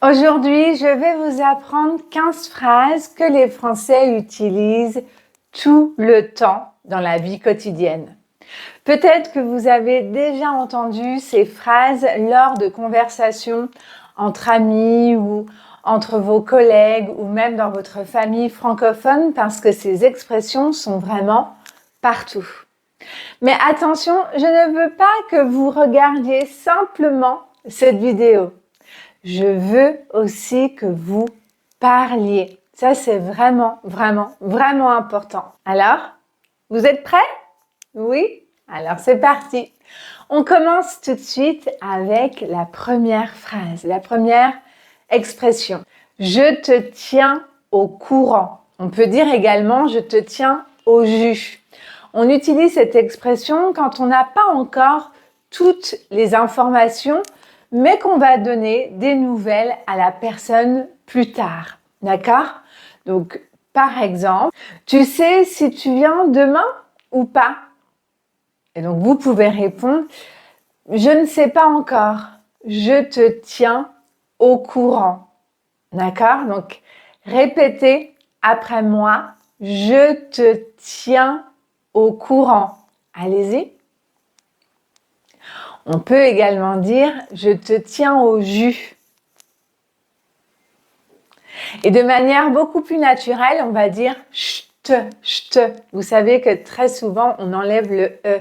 Aujourd'hui, je vais vous apprendre 15 phrases que les Français utilisent tout le temps dans la vie quotidienne. Peut-être que vous avez déjà entendu ces phrases lors de conversations entre amis ou entre vos collègues ou même dans votre famille francophone parce que ces expressions sont vraiment partout. Mais attention, je ne veux pas que vous regardiez simplement cette vidéo. Je veux aussi que vous parliez. Ça, c'est vraiment important. Alors, vous êtes prêts? Oui? Alors, c'est parti. On commence tout de suite avec la première phrase, la première expression. Je te tiens au courant. On peut dire également je te tiens au jus. On utilise cette expression quand on n'a pas encore toutes les informations, mais qu'on va donner des nouvelles à la personne plus tard. D'accord? Donc, par exemple, tu sais si tu viens demain ou pas? Et donc, vous pouvez répondre, je ne sais pas encore. Je te tiens au courant. D'accord? Donc, répétez après moi, je te tiens au courant. Allez-y. On peut également dire je te tiens au jus. Et de manière beaucoup plus naturelle, on va dire je te. Vous savez que très souvent, on enlève le e.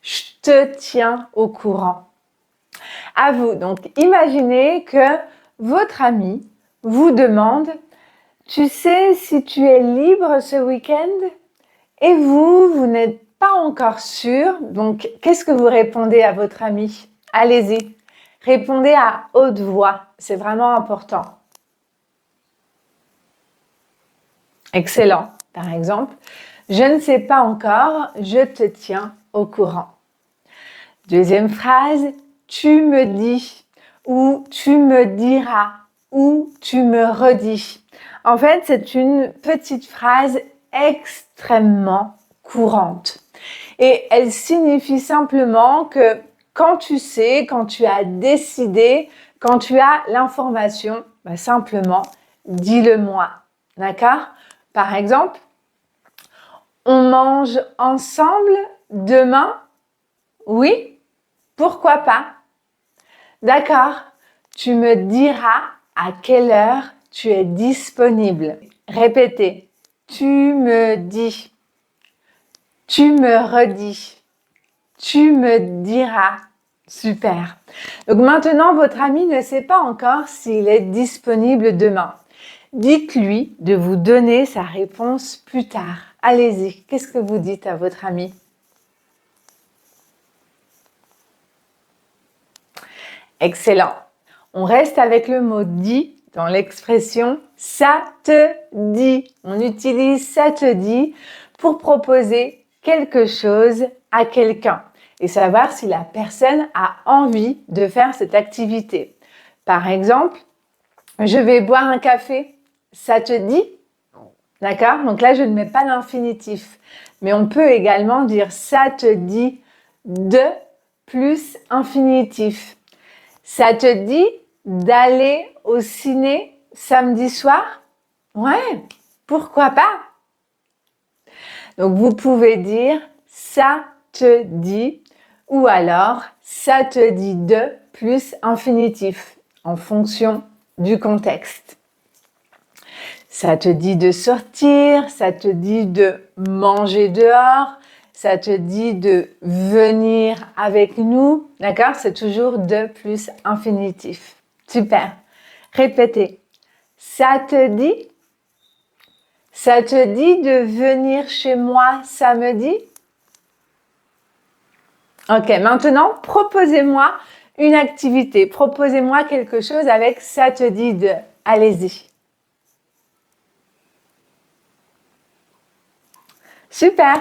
Je te tiens au courant. À vous. Donc, imaginez que votre ami vous demande tu sais si tu es libre ce week-end? Et vous n'êtes pas encore sûr. Donc, qu'est-ce que vous répondez à votre ami? Allez-y. Répondez à haute voix. C'est vraiment important. Excellent. Par exemple, je ne sais pas encore, je te tiens au courant. Deuxième phrase, tu me dis ou tu me diras ou tu me redis. En fait, c'est une petite phrase extrêmement courante. Et elle signifie simplement que quand tu sais, quand tu as décidé, quand tu as l'information, simplement, dis-le-moi. D'accord? Par exemple, on mange ensemble demain? Oui? Pourquoi pas? D'accord, tu me diras à quelle heure tu es disponible. Répétez, tu me dis, tu me redis, tu me diras. Super. Donc maintenant, votre ami ne sait pas encore s'il est disponible demain. Dites-lui de vous donner sa réponse plus tard. Allez-y, qu'est-ce que vous dites à votre ami? Excellent. On reste avec le mot dit dans l'expression ça te dit. On utilise ça te dit pour proposer quelque chose à quelqu'un et savoir si la personne a envie de faire cette activité. Par exemple, je vais boire un café. Ça te dit? D'accord? Donc là, je ne mets pas l'infinitif. Mais on peut également dire ça te dit de plus infinitif. Ça te dit d'aller au ciné samedi soir? Ouais, pourquoi pas? Donc vous pouvez dire ça te dit ou alors ça te dit de plus infinitif en fonction du contexte. Ça te dit de sortir, ça te dit de manger dehors, ça te dit de venir avec nous, d'accord? C'est toujours de plus infinitif. Super. Répétez. Ça te dit? Ça te dit de venir chez moi samedi? Ok, maintenant, proposez-moi une activité. Proposez-moi quelque chose avec ça te dit de. Allez-y. Super.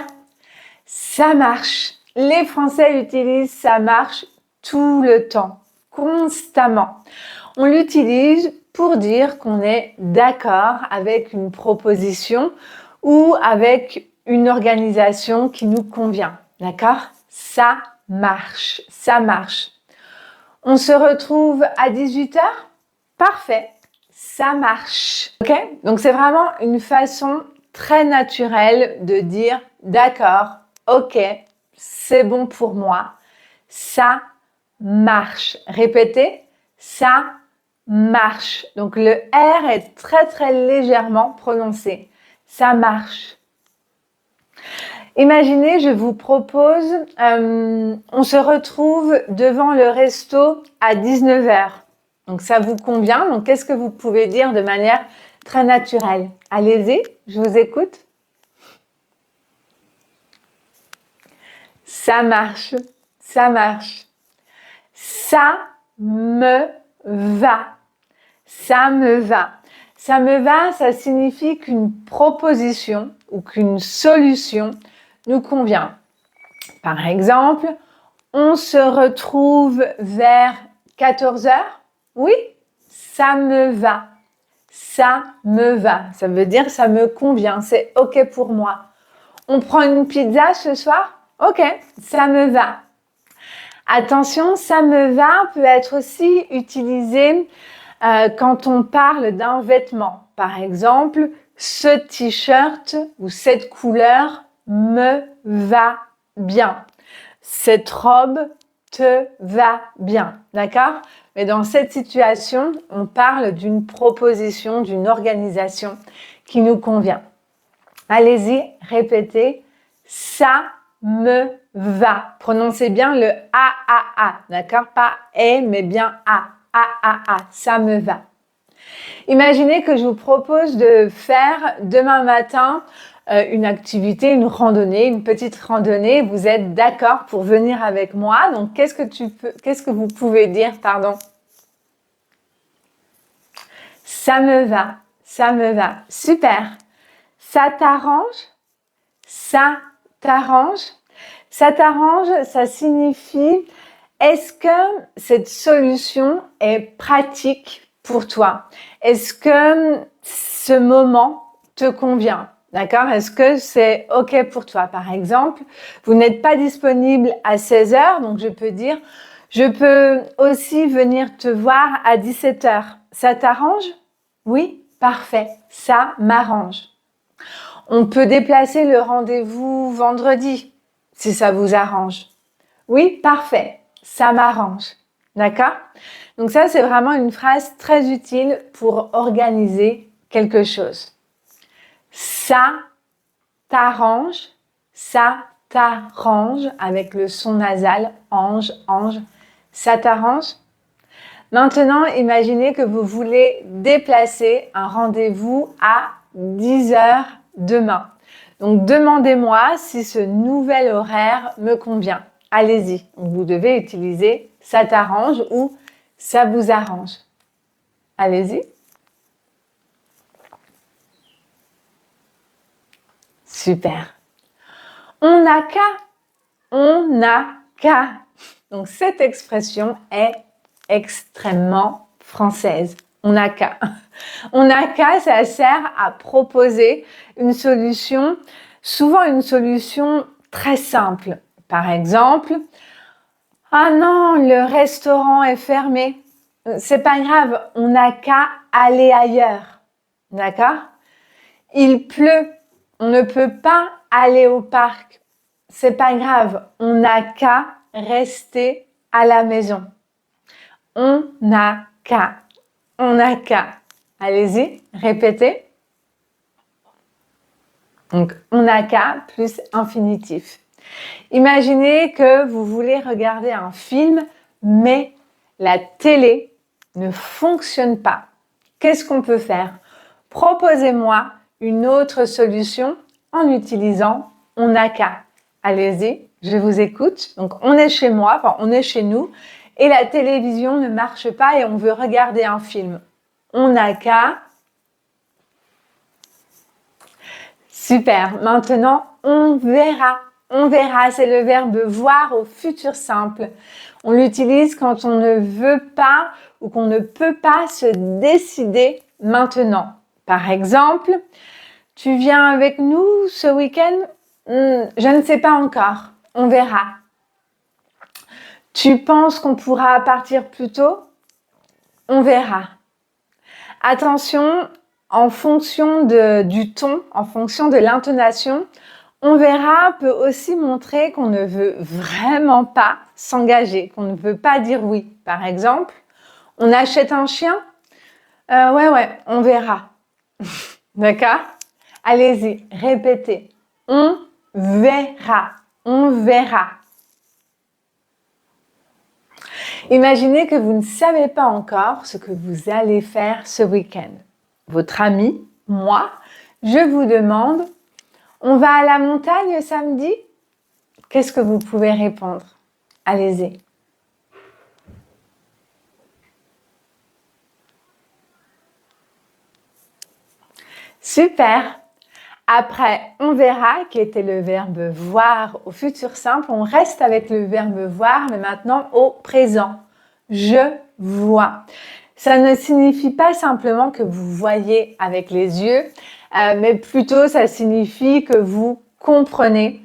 Ça marche. Les Français utilisent ça marche tout le temps, constamment. On l'utilise pour dire qu'on est d'accord avec une proposition ou avec une organisation qui nous convient. D'accord? Ça marche, ça marche. On se retrouve à 18h? parfait, ça marche. Ok? Donc c'est vraiment une façon très naturelle de dire d'accord, ok, c'est bon pour moi, ça marche. Répétez, ça marche. Donc le R est très très légèrement prononcé. Ça marche. Imaginez, je vous propose, on se retrouve devant le resto à 19 heures. Donc ça vous convient. Donc qu'est-ce que vous pouvez dire de manière très naturelle? Allez-y, je vous écoute. Ça marche, ça marche. Ça me va. Ça me va. Ça me va, ça signifie qu'une proposition ou qu'une solution nous convient. Par exemple, on se retrouve vers 14 heures. Oui, ça me va. Ça me va. Ça veut dire ça me convient. C'est OK pour moi. On prend une pizza ce soir? OK, ça me va. Attention, ça me va peut être aussi utilisé quand on parle d'un vêtement. Par exemple, ce t-shirt ou cette couleur me va bien. Cette robe te va bien. D'accord? Mais dans cette situation, on parle d'une proposition, d'une organisation qui nous convient. Allez-y, répétez. Ça me va. Prononcez bien le A, d'accord? Pas E, mais bien A. A. Ça me va. Imaginez que je vous propose de faire demain matin une activité, une randonnée, une petite randonnée. Vous êtes d'accord pour venir avec moi. Donc, qu'est-ce que vous pouvez dire, pardon? Ça me va. Ça me va. Super. Ça t'arrange? Ça t'arrange? Ça t'arrange, ça signifie est-ce que cette solution est pratique pour toi? Est-ce que ce moment te convient? D'accord? Est-ce que c'est OK pour toi? Par exemple, vous n'êtes pas disponible à 16 heures, donc je peux dire je peux aussi venir te voir à 17 heures. Ça t'arrange? Oui? Parfait. Ça m'arrange. On peut déplacer le rendez-vous vendredi, si ça vous arrange. Oui, parfait. Ça m'arrange. D'accord? Donc ça, c'est vraiment une phrase très utile pour organiser quelque chose. Ça t'arrange, ça t'arrange avec le son nasal, ange, ange. Ça t'arrange? Maintenant, imaginez que vous voulez déplacer un rendez-vous à 10 heures demain. Donc, demandez-moi si ce nouvel horaire me convient. Allez-y. Vous devez utiliser ça t'arrange ou ça vous arrange. Allez-y. Super. On n'a qu'à. On n'a qu'à. Donc, cette expression est extrêmement française. On n'a qu'à. On n'a qu'à, ça sert à proposer une solution, souvent une solution très simple. Par exemple, ah non, le restaurant est fermé. C'est pas grave, on n'a qu'à aller ailleurs. D'accord? Il pleut, on ne peut pas aller au parc. C'est pas grave, on n'a qu'à rester à la maison. On n'a qu'à. On n'a qu'à. Allez-y, répétez. Donc, on n'a qu'à plus infinitif. Imaginez que vous voulez regarder un film, mais la télé ne fonctionne pas. Qu'est-ce qu'on peut faire? Proposez-moi une autre solution en utilisant on n'a qu'à. Allez-y, je vous écoute. Donc, on est chez moi, enfin, on est chez nous, et la télévision ne marche pas et on veut regarder un film. On n'a qu'à. Super. Maintenant, on verra. On verra, c'est le verbe voir au futur simple. On l'utilise quand on ne veut pas ou qu'on ne peut pas se décider maintenant. Par exemple, tu viens avec nous ce week-end? Je ne sais pas encore. On verra. Tu penses qu'on pourra partir plus tôt? On verra. Attention, en fonction du ton, en fonction de l'intonation, on verra peut aussi montrer qu'on ne veut vraiment pas s'engager, qu'on ne veut pas dire oui. Par exemple, on achète un chien? Ouais, on verra. D'accord? Allez-y, répétez. On verra. On verra. Imaginez que vous ne savez pas encore ce que vous allez faire ce week-end. Votre ami, moi, je vous demande, on va à la montagne samedi? Qu'est-ce que vous pouvez répondre? Allez-y. Super! Après, on verra, qui était le verbe voir au futur simple. On reste avec le verbe voir, mais maintenant au présent. Je vois. Ça ne signifie pas simplement que vous voyez avec les yeux, mais plutôt ça signifie que vous comprenez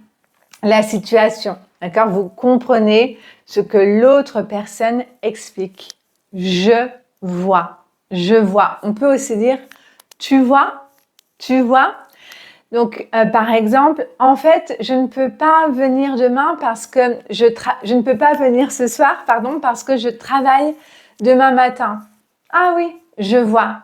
la situation. D'accord? Vous comprenez ce que l'autre personne explique. Je vois. Je vois. On peut aussi dire tu vois? Tu vois? Donc, par exemple, en fait, je ne peux pas venir demain parce que je ne peux pas venir ce soir, pardon, parce que je travaille demain matin. Ah oui, je vois.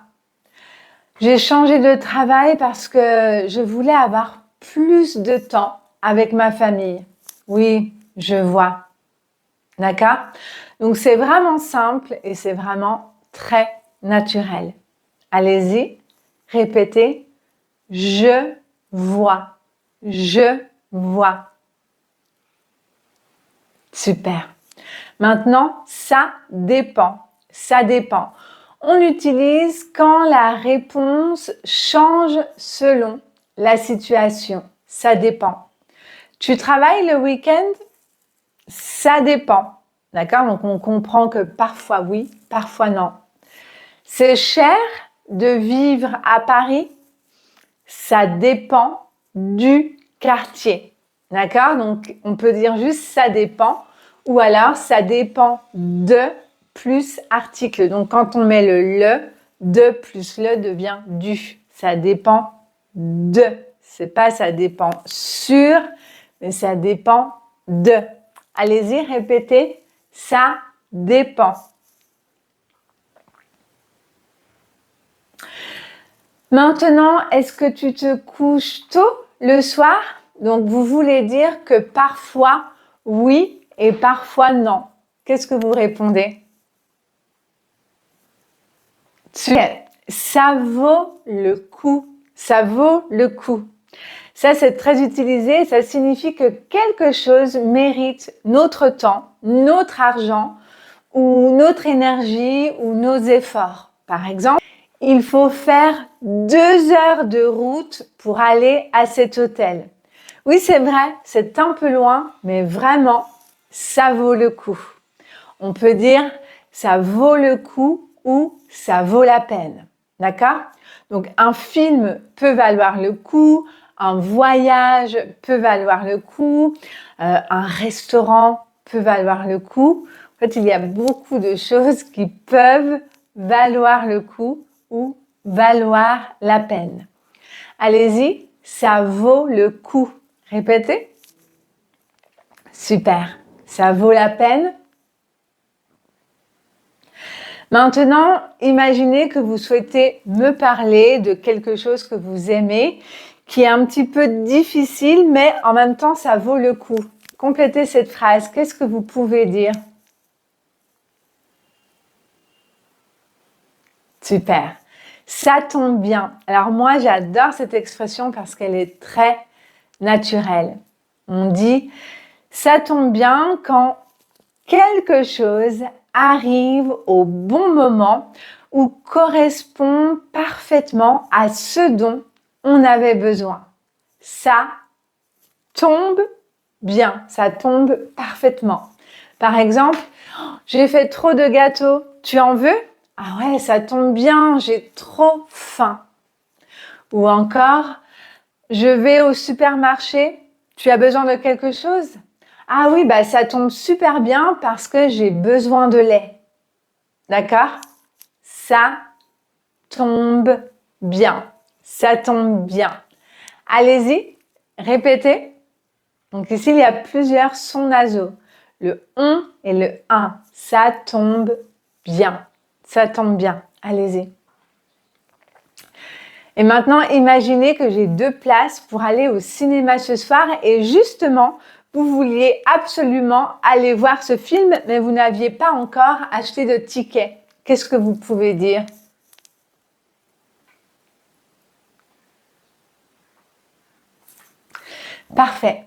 J'ai changé de travail parce que je voulais avoir plus de temps avec ma famille. Oui, je vois. D'accord? Donc, c'est vraiment simple et c'est vraiment très naturel. Allez-y, répétez. Je vois. Je vois. Super. Maintenant, ça dépend. Ça dépend. On l'utilise quand la réponse change selon la situation. Ça dépend. Tu travailles le week-end? Ça dépend. D'accord? Donc, on comprend que parfois oui, parfois non. C'est cher de vivre à Paris? Ça dépend du quartier. D'accord? Donc, on peut dire juste ça dépend ou alors ça dépend de plus article. Donc, quand on met le, de plus le devient du. Ça dépend de. C'est pas ça dépend sur, mais ça dépend de. Allez-y, répétez. Ça dépend. Maintenant, est-ce que tu te couches tôt le soir? Donc, vous voulez dire que parfois oui et parfois non. Qu'est-ce que vous répondez? Ça vaut le coup. Ça vaut le coup. Ça, c'est très utilisé. Ça signifie que quelque chose mérite notre temps, notre argent ou notre énergie ou nos efforts. Par exemple, il faut faire 2 heures de route pour aller à cet hôtel. Oui, c'est vrai, c'est un peu loin, mais vraiment, ça vaut le coup. On peut dire ça vaut le coup ou ça vaut la peine. D'accord? Donc, un film peut valoir le coup, un voyage peut valoir le coup, un restaurant peut valoir le coup. En fait, il y a beaucoup de choses qui peuvent valoir le coup ou valoir la peine. Allez-y, ça vaut le coup. Répétez. Super. Ça vaut la peine. Maintenant, imaginez que vous souhaitez me parler de quelque chose que vous aimez, qui est un petit peu difficile, mais en même temps, ça vaut le coup. Complétez cette phrase. Qu'est-ce que vous pouvez dire? Super. Ça tombe bien. Alors moi, j'adore cette expression parce qu'elle est très naturelle. On dit ça tombe bien quand quelque chose arrive au bon moment ou correspond parfaitement à ce dont on avait besoin. Ça tombe bien, ça tombe parfaitement. Par exemple, j'ai fait trop de gâteaux, tu en veux? Ah ouais, ça tombe bien, j'ai trop faim. Ou encore, je vais au supermarché, tu as besoin de quelque chose? Ah oui, bah ça tombe super bien parce que j'ai besoin de lait. D'accord? Ça tombe bien. Ça tombe bien. Allez-y, répétez. Donc ici, il y a plusieurs sons nasaux. Le on et le un. Ça tombe bien. Ça tombe bien. Allez-y. Et maintenant, imaginez que j'ai 2 places pour aller au cinéma ce soir et justement, vous vouliez absolument aller voir ce film, mais vous n'aviez pas encore acheté de ticket. Qu'est-ce que vous pouvez dire? Parfait.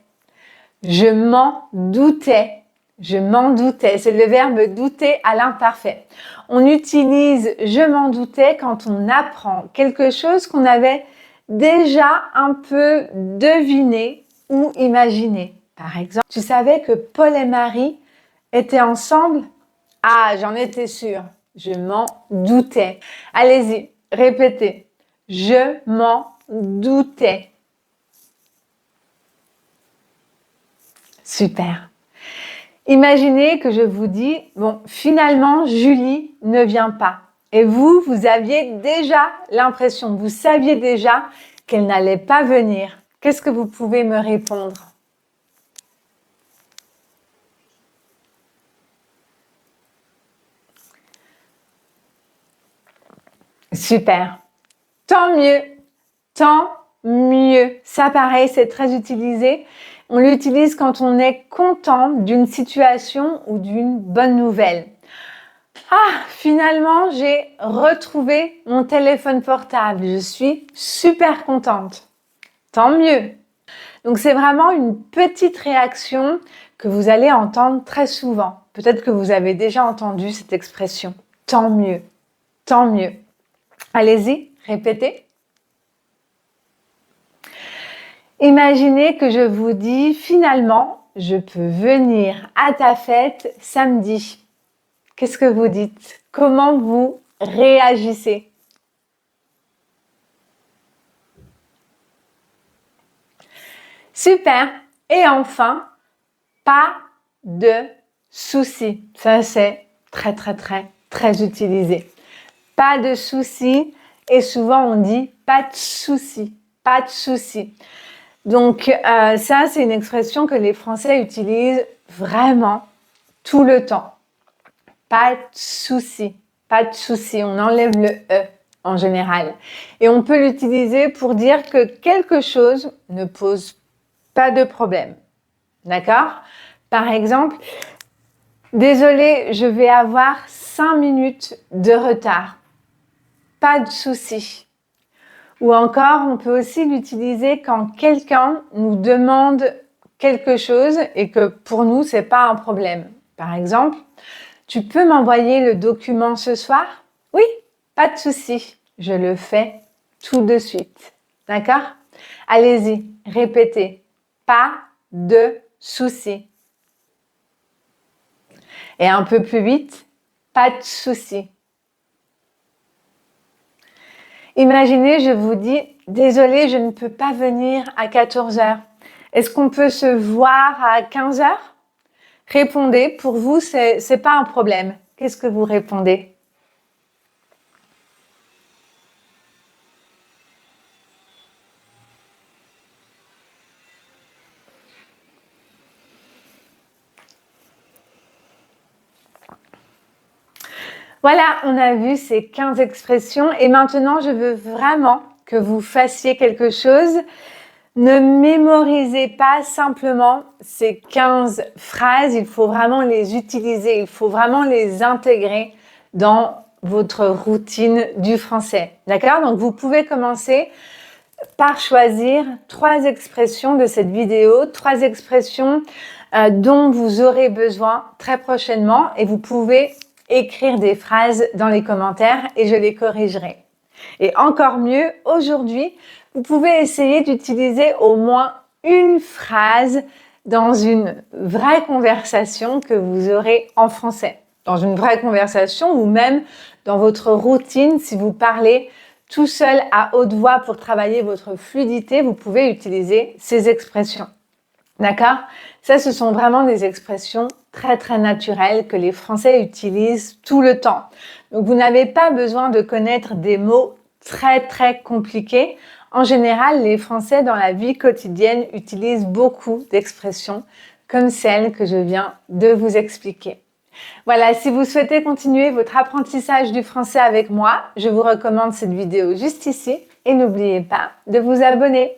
Je m'en doutais. Je m'en doutais. C'est le verbe douter à l'imparfait. On utilise je m'en doutais quand on apprend quelque chose qu'on avait déjà un peu deviné ou imaginé. Par exemple, tu savais que Paul et Marie étaient ensemble? Ah, j'en étais sûre. Je m'en doutais. Allez-y, répétez. Je m'en doutais. Super. Imaginez que je vous dis, bon, finalement, Julie ne vient pas. Et vous, vous aviez déjà l'impression, vous saviez déjà qu'elle n'allait pas venir. Qu'est-ce que vous pouvez me répondre? Super. Tant mieux. Tant mieux. Ça, pareil, c'est très utilisé. On l'utilise quand on est content d'une situation ou d'une bonne nouvelle. Ah, finalement, j'ai retrouvé mon téléphone portable. Je suis super contente. Tant mieux. Donc, c'est vraiment une petite réaction que vous allez entendre très souvent. Peut-être que vous avez déjà entendu cette expression. Tant mieux. Tant mieux. Allez-y, répétez. Imaginez que je vous dis finalement, je peux venir à ta fête samedi. Qu'est-ce que vous dites? Comment vous réagissez? Super. Et enfin, pas de soucis. Ça, c'est très utilisé. Pas de soucis. Et souvent, on dit pas de soucis. Pas de soucis. Donc, ça, c'est une expression que les Français utilisent vraiment tout le temps. Pas de souci, pas de souci. On enlève le E en général. Et on peut l'utiliser pour dire que quelque chose ne pose pas de problème. D'accord? Par exemple, désolé, je vais avoir 5 minutes de retard. Pas de souci. Ou encore, on peut aussi l'utiliser quand quelqu'un nous demande quelque chose et que pour nous, c'est pas un problème. Par exemple, tu peux m'envoyer le document ce soir? Oui, pas de souci. Je le fais tout de suite. D'accord? Allez-y, répétez. Pas de souci. Et un peu plus vite, pas de souci. Imaginez, je vous dis, désolé, je ne peux pas venir à 14 heures. Est-ce qu'on peut se voir à 15 heures? Répondez, pour vous, c'est pas un problème. Qu'est-ce que vous répondez? Voilà, on a vu ces 15 expressions et maintenant, je veux vraiment que vous fassiez quelque chose. Ne mémorisez pas simplement ces 15 phrases, il faut vraiment les utiliser, il faut vraiment les intégrer dans votre routine du français. D'accord? Donc, vous pouvez commencer par choisir 3 expressions de cette vidéo, 3 expressions dont vous aurez besoin très prochainement et vous pouvez écrire des phrases dans les commentaires et je les corrigerai. Et encore mieux, aujourd'hui, vous pouvez essayer d'utiliser au moins une phrase dans une vraie conversation que vous aurez en français. Dans une vraie conversation ou même dans votre routine, si vous parlez tout seul à haute voix pour travailler votre fluidité, vous pouvez utiliser ces expressions. D'accord? Ça, ce sont vraiment des expressions très naturelles que les Français utilisent tout le temps. Donc, vous n'avez pas besoin de connaître des mots très compliqué. En général, les Français dans la vie quotidienne utilisent beaucoup d'expressions comme celles que je viens de vous expliquer. Voilà, si vous souhaitez continuer votre apprentissage du français avec moi, je vous recommande cette vidéo juste ici et n'oubliez pas de vous abonner.